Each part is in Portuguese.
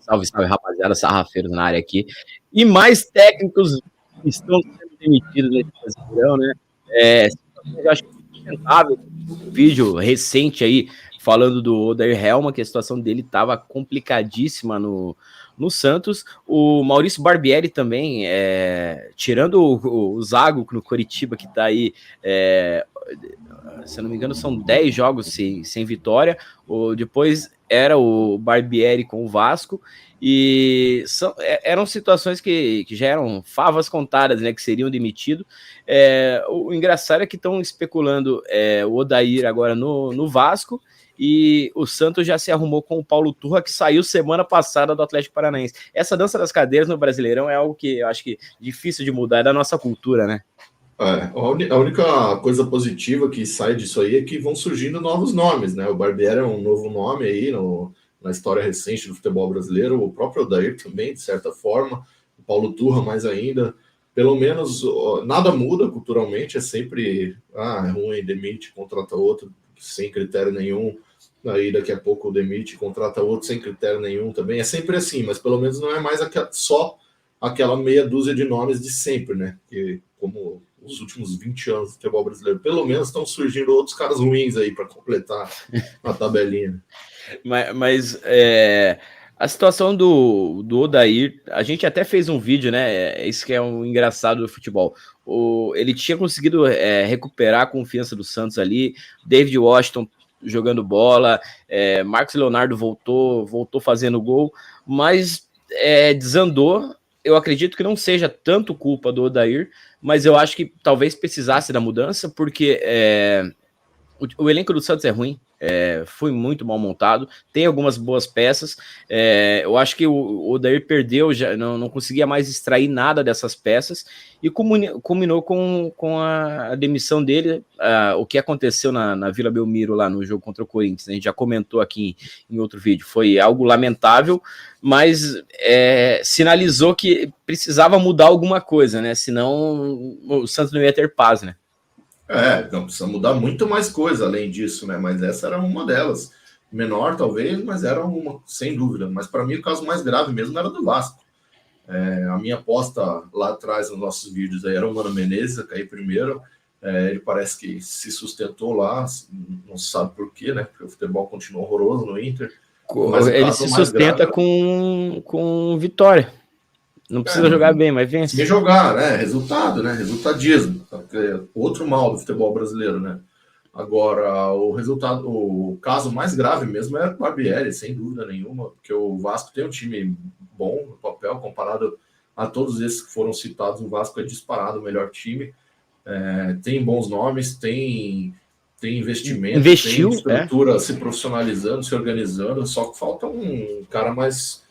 Salve, salve, rapaziada, sarrafeiros na área aqui. E mais técnicos estão sendo demitidos nesse Brasileirão, né? Eu acho que é sustentável. Um vídeo recente aí falando do Odair Helma, que a situação dele estava complicadíssima no Santos. O Maurício Barbieri também, tirando o Zago no Coritiba, que está aí, se eu não me engano, são 10 jogos sem vitória. Depois era o Barbieri com o Vasco, e eram situações que já eram favas contadas, né, que seriam demitidos. O engraçado é que estão especulando o Odair agora no Vasco, e o Santos já se arrumou com o Paulo Turra, que saiu semana passada do Atlético Paranaense. Essa dança das cadeiras no Brasileirão é algo que eu acho que é difícil de mudar, é da nossa cultura, né? A única coisa positiva que sai disso aí é que vão surgindo novos nomes, né? O Barbieri é um novo nome aí na história recente do futebol brasileiro, o próprio Odair também, de certa forma, o Paulo Turra mais ainda. Pelo menos nada muda culturalmente, é sempre é ruim, demite, contrata outro sem critério nenhum, aí daqui a pouco demite, contrata outro sem critério nenhum também, é sempre assim, mas pelo menos não é mais só aquela meia dúzia de nomes de sempre, né? Que, como os últimos 20 anos do futebol brasileiro, pelo menos estão surgindo outros caras ruins aí para completar a tabelinha. Mas a situação do Odair, a gente até fez um vídeo, né? Isso que é um engraçado do futebol. Ele tinha conseguido recuperar a confiança do Santos ali, David Washington jogando bola, Marcos Leonardo voltou fazendo gol, mas desandou. Eu acredito que não seja tanto culpa do Odair, mas eu acho que talvez precisasse da mudança, porque o elenco do Santos é ruim, foi muito mal montado, tem algumas boas peças, eu acho que o Odair perdeu, já não conseguia mais extrair nada dessas peças, e culminou com a demissão dele. O que aconteceu na Vila Belmiro lá no jogo contra o Corinthians, a gente já comentou aqui em outro vídeo, foi algo lamentável, mas sinalizou que precisava mudar alguma coisa, né? Senão o Santos não ia ter paz, né? Não precisa mudar muito mais coisa além disso, né? Mas essa era uma delas. Menor, talvez, mas era uma, sem dúvida. Mas para mim, o caso mais grave mesmo era do Vasco. A minha aposta lá atrás nos nossos vídeos aí era o Mano Menezes, a cair primeiro. Ele parece que se sustentou lá, não se sabe por quê, né? Porque o futebol continua horroroso no Inter. Mas ele se sustenta com vitória. Não precisa jogar bem, mas vence. Sem jogar, né? Resultado, né? Resultadismo. Outro mal do futebol brasileiro, né? Agora, o caso mais grave mesmo é o Barbieri, sem dúvida nenhuma, porque o Vasco tem um time bom no papel, comparado a todos esses que foram citados, o Vasco é disparado o melhor time. Tem bons nomes, tem investimento, tem estrutura se profissionalizando, se organizando, só que falta um cara mais...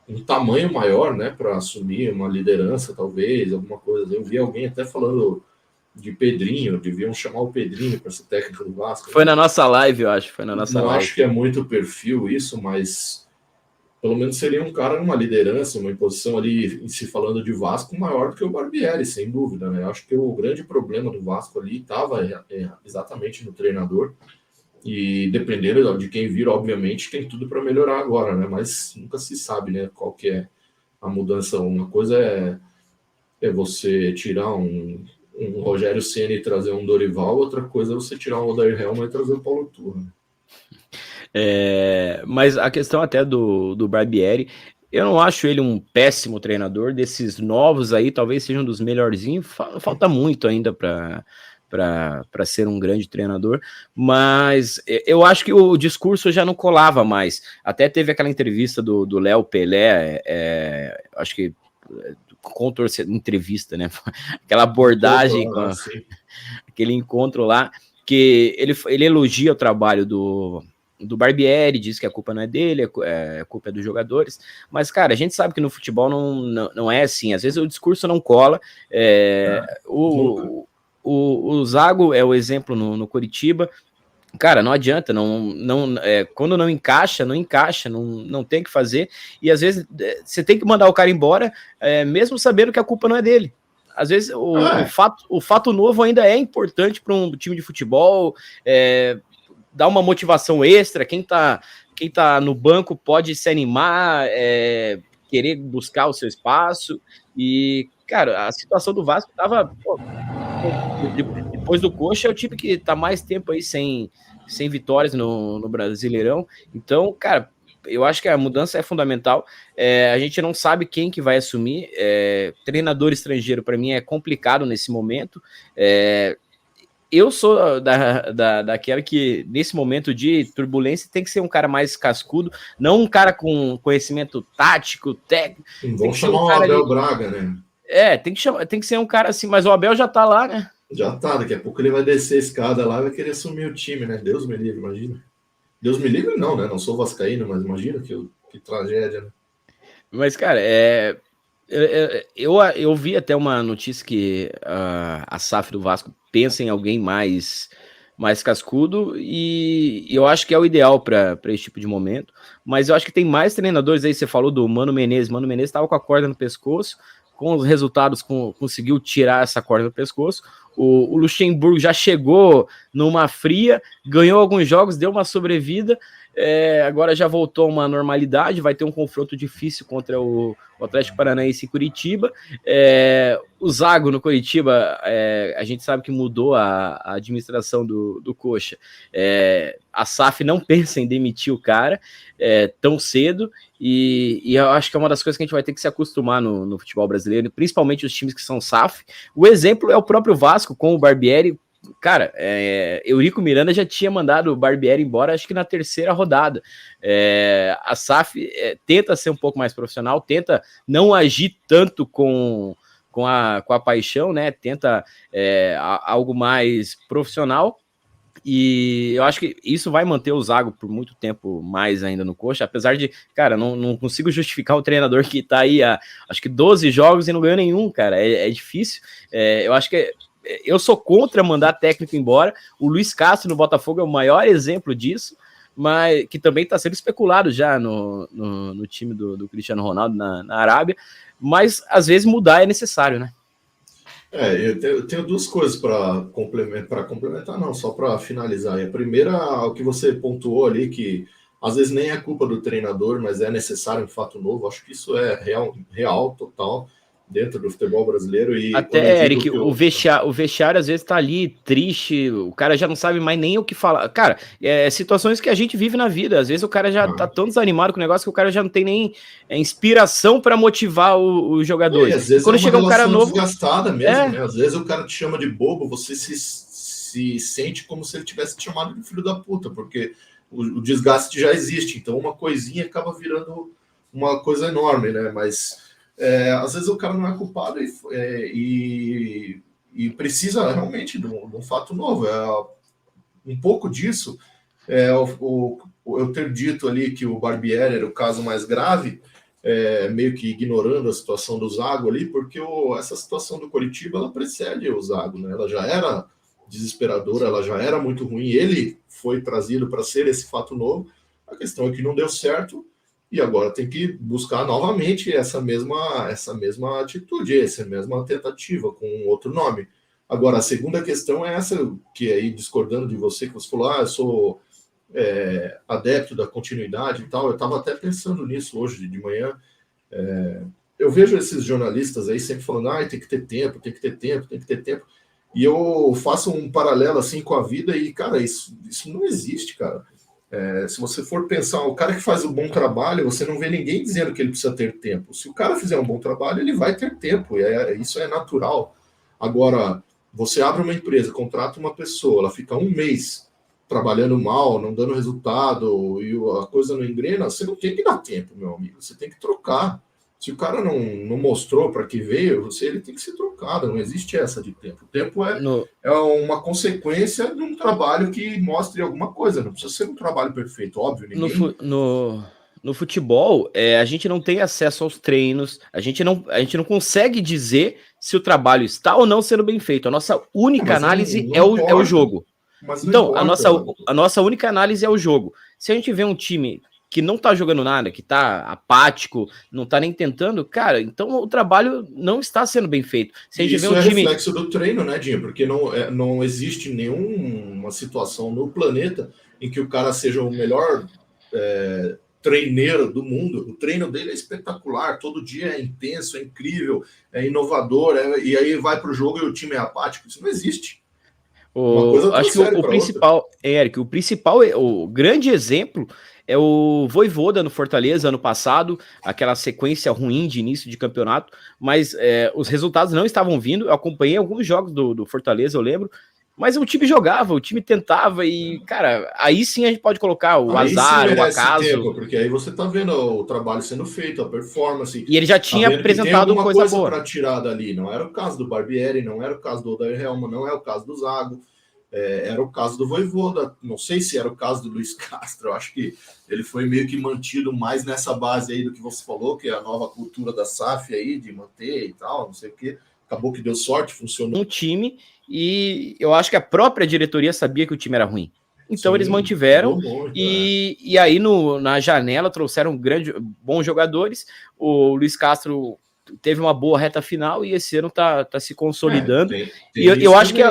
um tamanho maior, né, para assumir uma liderança, talvez, alguma coisa. Eu vi alguém até falando de Pedrinho, deviam chamar o Pedrinho para ser técnico do Vasco. Foi na nossa live, eu acho. Foi na nossa live. Não acho que é muito perfil isso, mas pelo menos seria um cara numa liderança, uma posição ali, se falando de Vasco, maior do que o Barbieri, sem dúvida, né? Eu acho que o grande problema do Vasco ali estava exatamente no treinador. E dependendo de quem vir, obviamente, tem tudo para melhorar agora, né? Mas nunca se sabe, né? Qual que é a mudança. Uma coisa é você tirar um Rogério Ceni e trazer um Dorival, outra coisa é você tirar um Odair Helma e trazer o Paulo Turra. Mas a questão até do Barbieri, eu não acho ele um péssimo treinador. Desses novos aí, talvez seja um dos melhorzinhos. Falta muito ainda para ser um grande treinador, mas eu acho que o discurso já não colava mais. Até teve aquela entrevista do Léo Pelé, acho que entrevista, né? Aquela abordagem, aquele encontro lá, que ele elogia o trabalho do Barbieri, diz que a culpa não é dele, a culpa é dos jogadores, mas, cara, a gente sabe que no futebol não é assim, às vezes o discurso não cola. O Zago é o exemplo no Coritiba. Cara, não adianta, quando não encaixa, não tem o que fazer, e às vezes você tem que mandar o cara embora, mesmo sabendo que a culpa não é dele. Às vezes o fato novo ainda é importante para um time de futebol, dar uma motivação extra. Quem quem tá no banco pode se animar, querer buscar o seu espaço. E, cara, a situação do Vasco tava, pô, depois do Coxa, é o time que tá mais tempo aí sem vitórias no Brasileirão. Então, cara, eu acho que a mudança é fundamental. A gente não sabe quem que vai assumir. Treinador estrangeiro, para mim, é complicado nesse momento. Eu sou daquela que, nesse momento de turbulência, tem que ser um cara mais cascudo, não um cara com conhecimento tático, técnico. Vamos chamar o Abel Braga, né? Tem que ser um cara assim, mas o Abel já tá lá, né? Já tá, daqui a pouco ele vai descer a escada lá e vai querer assumir o time, né? Deus me livre, imagina. Deus me livre não, né? Não sou vascaíno, mas imagina que tragédia, né? Mas, cara, eu vi até uma notícia que a SAF do Vasco pensa em alguém mais cascudo, e eu acho que é o ideal para esse tipo de momento. Mas eu acho que tem mais treinadores aí. Você falou do Mano Menezes. Mano Menezes estava com a corda no pescoço, com os resultados conseguiu tirar essa corda do pescoço. O Luxemburgo já chegou numa fria, ganhou alguns jogos, deu uma sobrevida. Agora já voltou a uma normalidade, vai ter um confronto difícil contra o Atlético Paranaense em Curitiba. O Zago no Curitiba, a gente sabe que mudou a administração do Coxa. A SAF não pensa em demitir o cara tão cedo, e eu acho que é uma das coisas que a gente vai ter que se acostumar no futebol brasileiro, principalmente os times que são SAF. O exemplo é o próprio Vasco com o Barbieri. Cara, Eurico Miranda já tinha mandado o Barbieri embora, acho que na terceira rodada. A SAF tenta ser um pouco mais profissional, tenta não agir tanto com a paixão, né? Tenta algo mais profissional. E eu acho que isso vai manter o Zago por muito tempo mais ainda no Coxa, apesar de, cara, não consigo justificar o treinador que tá aí há, acho que 12 jogos e não ganhou nenhum, cara. É difícil. Eu acho que eu sou contra mandar técnico embora. O Luiz Castro no Botafogo é o maior exemplo disso, mas que também está sendo especulado já no time do Cristiano Ronaldo na Arábia. Mas às vezes mudar é necessário, né? Eu tenho duas coisas para complementar, não, só para finalizar. A primeira, o que você pontuou ali, que às vezes nem é culpa do treinador, mas é necessário um fato novo. Acho que isso é real total, dentro do futebol brasileiro. E até, Eric, o vestiário às vezes tá ali triste, o cara já não sabe mais nem o que falar. Cara, situações que a gente vive na vida. Às vezes o cara já tá tão desanimado com o negócio que o cara já não tem nem inspiração para motivar os jogadores. Às vezes quando chega um cara novo, desgastada mesmo, né? Às vezes o cara te chama de bobo, você se sente como se ele tivesse te chamado de filho da puta, porque o desgaste já existe. Então uma coisinha acaba virando uma coisa enorme, né? Mas às vezes o cara não é culpado e precisa realmente de um fato novo. Um pouco disso, eu ter dito ali que o Barbieri era o caso mais grave, meio que ignorando a situação do Zago ali, porque essa situação do Coritiba, ela precede o Zago, né? Ela já era desesperadora, ela já era muito ruim, ele foi trazido para ser esse fato novo. A questão é que não deu certo, e agora tem que buscar novamente essa mesma atitude, essa mesma tentativa com outro nome. Agora, a segunda questão é essa, que aí, discordando de você, que você falou, eu sou adepto da continuidade e tal. Eu estava até pensando nisso hoje de manhã. Eu vejo esses jornalistas aí sempre falando, tem que ter tempo, tem que ter tempo, tem que ter tempo. E eu faço um paralelo assim com a vida e, cara, isso não existe, cara. Se você for pensar, o cara que faz um bom trabalho, você não vê ninguém dizendo que ele precisa ter tempo. Se o cara fizer um bom trabalho, ele vai ter tempo, isso é natural. Agora, você abre uma empresa, contrata uma pessoa, ela fica um mês trabalhando mal, não dando resultado, e a coisa não engrena, você não tem que dar tempo, meu amigo, você tem que trocar. Se o cara não mostrou para que veio, ele tem que ser trocado, não existe essa de tempo. O tempo é uma consequência de um trabalho que mostre alguma coisa, não precisa ser um trabalho perfeito, óbvio. No futebol, a gente não tem acesso aos treinos, a gente não consegue dizer se o trabalho está ou não sendo bem feito. A nossa única análise é o jogo. Então, a nossa única análise é o jogo. Se a gente vê um time que não tá jogando nada, que tá apático, não tá nem tentando, cara, então o trabalho não está sendo bem feito. Se a gente vê um time... reflexo do treino, né, Dinho? Porque não existe nenhuma situação no planeta em que o cara seja o melhor treineiro do mundo. O treino dele é espetacular, todo dia é intenso, é incrível, é inovador, e aí vai para o jogo e o time é apático. Isso não existe. Uma coisa acho que o principal, Eric, o grande exemplo é o Vojvoda no Fortaleza ano passado, aquela sequência ruim de início de campeonato, mas os resultados não estavam vindo. Eu acompanhei alguns jogos do Fortaleza, eu lembro, mas o time jogava, o time tentava e, cara, aí sim a gente pode colocar o azar, o acaso. Tempo, porque aí você tá vendo o trabalho sendo feito, a performance. E ele já tinha apresentado uma coisa boa para tirar dali. Não era o caso do Barbieri, não era o caso do Odair Helma, não é o caso do Zago. Era o caso do Vojvoda, não sei se era o caso do Luiz Castro, eu acho que ele foi meio que mantido mais nessa base aí do que você falou, que é a nova cultura da SAF aí, de manter e tal, não sei o que, acabou que deu sorte, funcionou. Um time, e eu acho que a própria diretoria sabia que o time era ruim, então eles mantiveram, e aí na janela trouxeram bons jogadores, o Luiz Castro teve uma boa reta final, e esse ano tá se consolidando, e eu acho que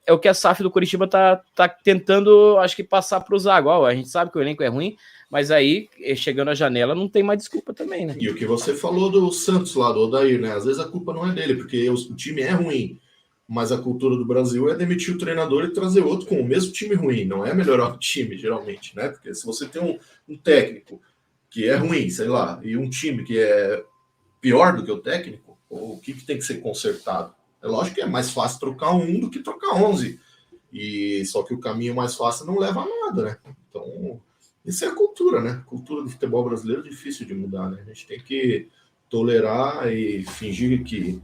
é o que a SAF do Coritiba tá tentando, acho que, passar para o Zago. A gente sabe que o elenco é ruim, mas aí, chegando à janela, não tem mais desculpa também, né? E o que você falou do Santos lá, do Odair, né? Às vezes a culpa não é dele, porque o time é ruim, mas a cultura do Brasil é demitir o treinador e trazer outro com o mesmo time ruim. Não é melhorar o time, geralmente, né? Porque se você tem um técnico que é ruim, sei lá, e um time que é pior do que o técnico, o que tem que ser consertado? É lógico que é mais fácil trocar um do que trocar 11. Só que o caminho mais fácil não leva a nada, né? Então, isso é a cultura, né? A cultura do futebol brasileiro é difícil de mudar, né? A gente tem que tolerar e fingir que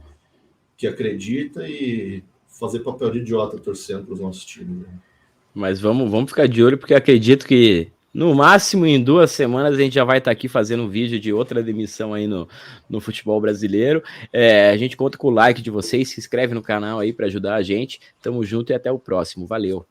acredita e fazer papel de idiota torcendo para os nossos times. Né? Mas vamos ficar de olho, porque acredito que no máximo em 2 semanas a gente já vai estar aqui fazendo um vídeo de outra demissão aí no futebol brasileiro. A gente conta com o like de vocês, se inscreve no canal aí para ajudar a gente. Tamo junto e até o próximo. Valeu!